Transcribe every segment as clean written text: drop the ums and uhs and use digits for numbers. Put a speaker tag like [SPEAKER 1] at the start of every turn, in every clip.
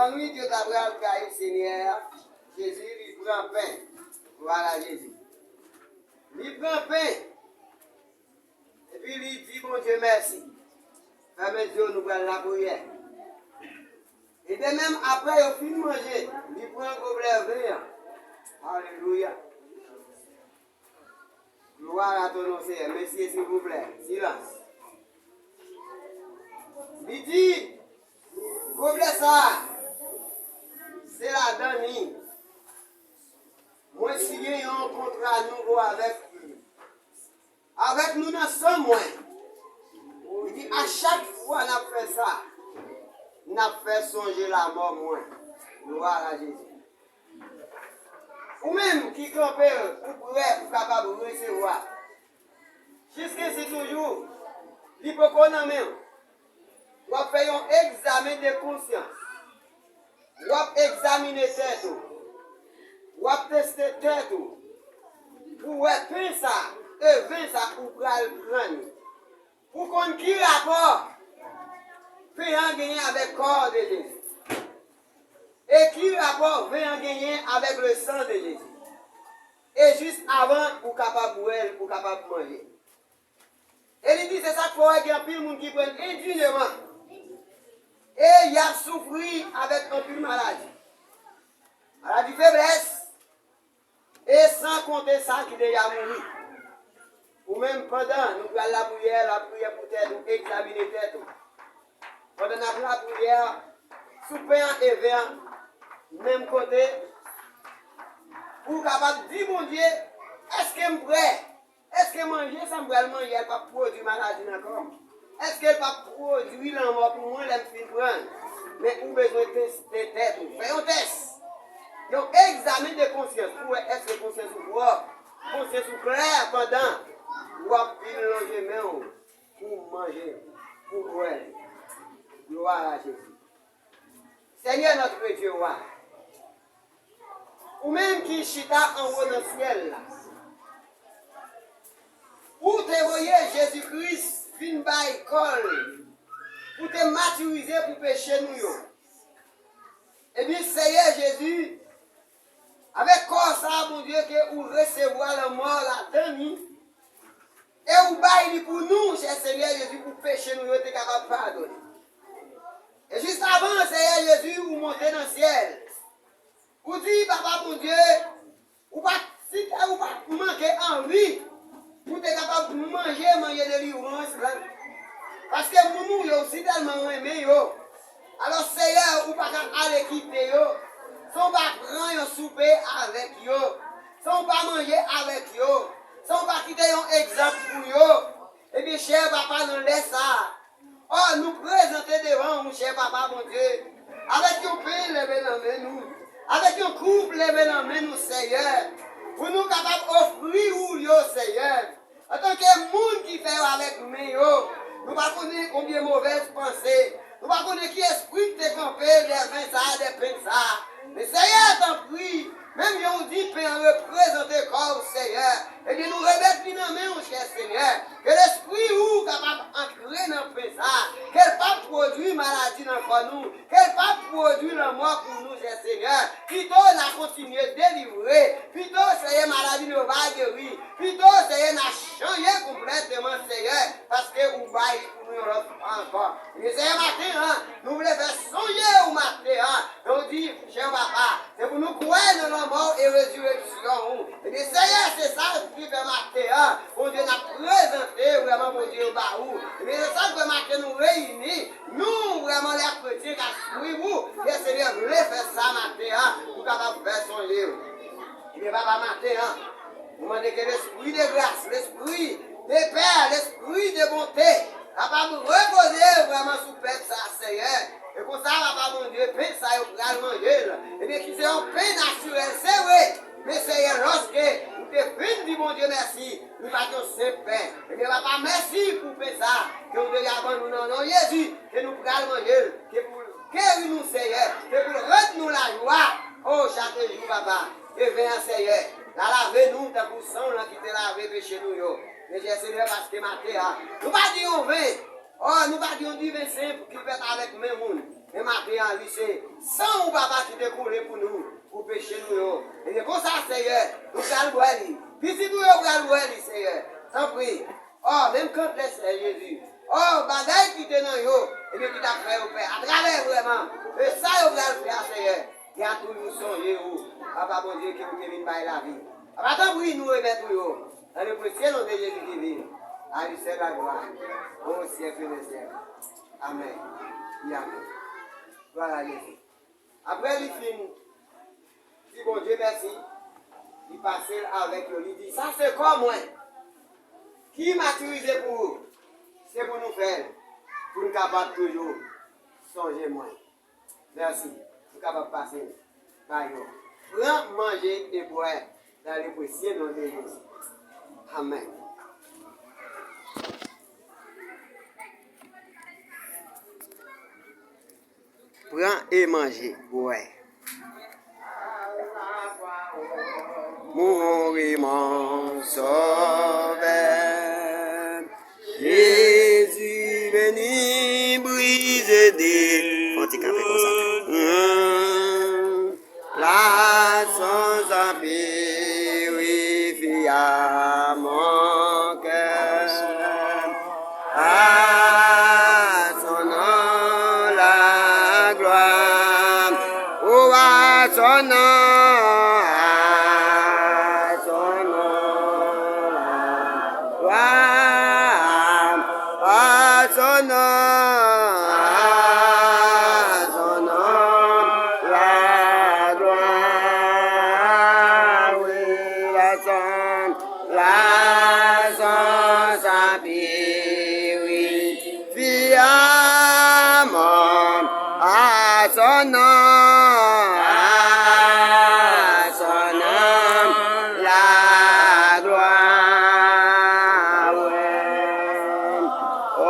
[SPEAKER 1] Devant nous, Dieu t'a pris le Seigneur. Jésus, il prend pain. Voilà Jésus. Il prend pain. Et puis il dit, bon Dieu, merci. Fermez les yeux, nous prenons la prière. Et de même, après, il finit de manger. Il prend un gobelet vert. Alléluia. Gloire à ton nom, Seigneur. Messieurs, s'il vous plaît. Silence. Il dit, gobelet ça, c'est la dernière. Moi, si j'ai un contrat nouveau avec nous, dans ce mois. Il dit, à chaque fois qu'on a fait ça, on a fait songer la mort moins. Gloire à Jésus. Ou même qui campait pour capable de recevoir. Jusqu'à c'est toujours, l'hypoconamie. On va faire un examen de conscience. On va examiner tête. On va tester tête. Pour faire ça, et faire ça pour le prendre. Pour qu'on qui rapport, fait en gagner avec le corps de Jésus. Et qui rapport fait en gagner avec le sang de Jésus. Et juste avant, pour capable de boire, pour capable de manger. Et il dit, c'est ça qu'il faut qu'il y a un pile de monde qui prennent indignement. Et il a souffert avec un pile de maladie. Maladie faiblesse. Et sans compter ça qui déjà mouru. Ou même pendant, nous prenons la prière pour tête, nous examiner tête. Pendant la prière, sous pain et vin, même côté, pour capable de dire, mon Dieu, est-ce que je suis prêt? Est-ce que manger, ça me va manger, elle va produire maladie encore? Est-ce qu'elle va produire la mort pour moi, elle me prendre? Mais vous avez besoin de tester tête, faites un test. Donc, examen de conscience, pour est-ce que conscience ou quoi? Conscience ou clair pendant. Ou à mélanger main pour manger, pour boire. Gloire à Jésus. Seigneur notre Dieu, ou même qui chita en haut dans le ciel, là. Pour te voyer Jésus-Christ, fin par école, pour te maturiser pour pécher nous. Et bien, Seigneur Jésus, avec quoi ça, mon Dieu, que vous recevoir la mort, la dernière, et vous baillez pour nous, cher Seigneur Jésus, pour pécher nous, vous êtes capable de pardonner. Et juste avant, Seigneur Jésus, vous montez dans le ciel. Vous dites, papa, mon Dieu, si vous pas manquer envie, vous êtes capable de manger de l'urgence. Parce que nous, nous aussi tellement aimé. Alors, Seigneur, vous ne pouvez pas aller quitter. Si on ne pas prendre un souper avec eux, si on ne pas manger avec eux, si on ne pas quitter un exemple pour eux, et bien, cher papa, nous laisse ça. Oh, nous présenter devant mon cher papa, mon Dieu, avec un pain levé dans les nous, avec un couple levé dans les nous, Seigneur, pour nous capables d'offrir ou Seigneur. En tant que monde qui fait avec nous, nous ne connaissons pas combien de mauvaises pensées, nous ne connaissons pas qui esprit te campé, des vins ça, des pains ça. Mais Seigneur, t'en prie, même si on dit pain représenter comme Seigneur, et bien nous remettons finalement, mon cher Seigneur, que l'esprit ou capable d'entrer dans le pain ça, qu'elle pas produire maladie dans le corps nous, qu'elle pas produire la mort pour nous, cher Seigneur. Plutôt, la continuer de délivrer, plutôt, Seigneur, maladie ne va guérir, plutôt, Seigneur, n'a changé complètement, Seigneur, parce que vous baillez pour nous encore. Et Seigneur, matin, nous voulons faire songer au matin, nous dit, cher papa, c'est pour nous croire dans la mort et résurrection. Et bien, Seigneur, c'est ça qui fait matin, mon Dieu, n'a présenté vraiment, mon Dieu, au baou. Et bien, c'est ça que matin nous réunit, nous, vraiment, les chrétiens, oui, vous, et Seigneur, vous voulez faire ça matin, pour capable faire songer. Et bien, papa, matin, vous demandez que l'esprit de grâce, l'esprit de paix, l'esprit de bonté, capable de reposer vraiment sous peuple ça, Seigneur. Et comme ça, papa, mon Dieu, pain ça, il faut manger. Et bien, qui c'est un pain naturel, c'est vrai. Mais Seigneur, lorsque vous te faites du bon Dieu, merci, nous partons ce pain. Et bien, papa, merci pour pain ça, que vous devez avoir nous dans nom Jésus, que nous pourrons manger, que pour guérir nous, Seigneur, que pour rendre nous la joie. Oh, chaque jour, papa, et viens, Seigneur, la laver nous, tant pour sang, qui te laver péché nous, yo. Mais j'ai Seigneur, parce que matin, nous pas dire on vin. Oh, nous pas dire du vin simple qui fait avec mes mouns. Mais maintenant, lui, c'est sans ou papa qui te coulé pour nous, pour pécher nous. Et c'est comme ça, Seigneur, nous allons voir lui. Puis si nous allons voir lui, Seigneur, sans prier. Oh, même quand laisse Jésus. Oh, bagaille qui te dans yo, et bien qui t'a fait au Père. À travers vraiment. Et ça, vous allez faire, Seigneur. Et à tous nous songer, papa, mon Dieu, qui vous vient par la vie. Attends, oui, nous remettons yo. Dans le précieux nom de Jésus qui vit. À lui seul la gloire. Au siècle des siècles. Amen. Et amen. Voilà Jésus. Après, il finit. Si bon Dieu merci, il passe avec eux. Il dit, ça c'est comme moi. Qui maturise pour vous? C'est pour nous faire. Pour nous capables toujours songer moi. Merci. Nous capables de passer par nous. Prends, manger et boire dans les précieux noms de Jésus. Amen. Prends et mangez. Ouais. Mourir mon sauveur. Jésus venu briser des. On t'y comme ça. La sans purifie à mon cœur. À son nom la gloire. Oh, à son nom. À son nom la gloire. À son nom. À son nom la gloire. Oui, la son. La son purifie à mon. À son nom. À son nom la gloire. Ouais. Au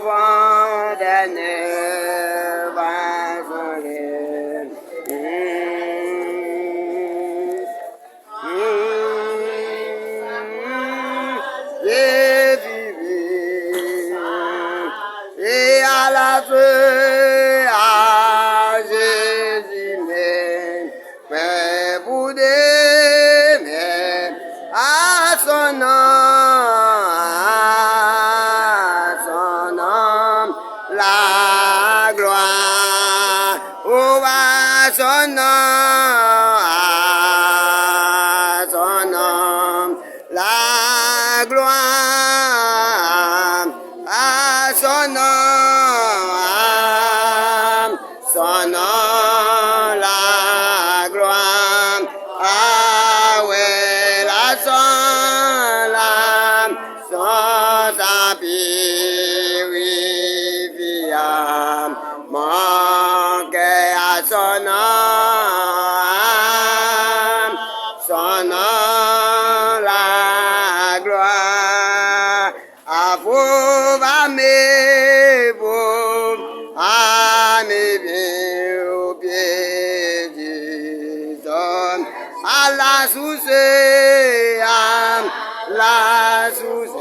[SPEAKER 1] vent des neufs vasoler. Et à la fin, à Jésus même, mais vous d'aimer à son nom, la gloire, oh, à son nom, la gloire, à son nom, la gloire, ah ouais, la son, sa purifie mon cœur à son nom, la gloire, à vous, à mes bien au pied du homme, à la source, à la source.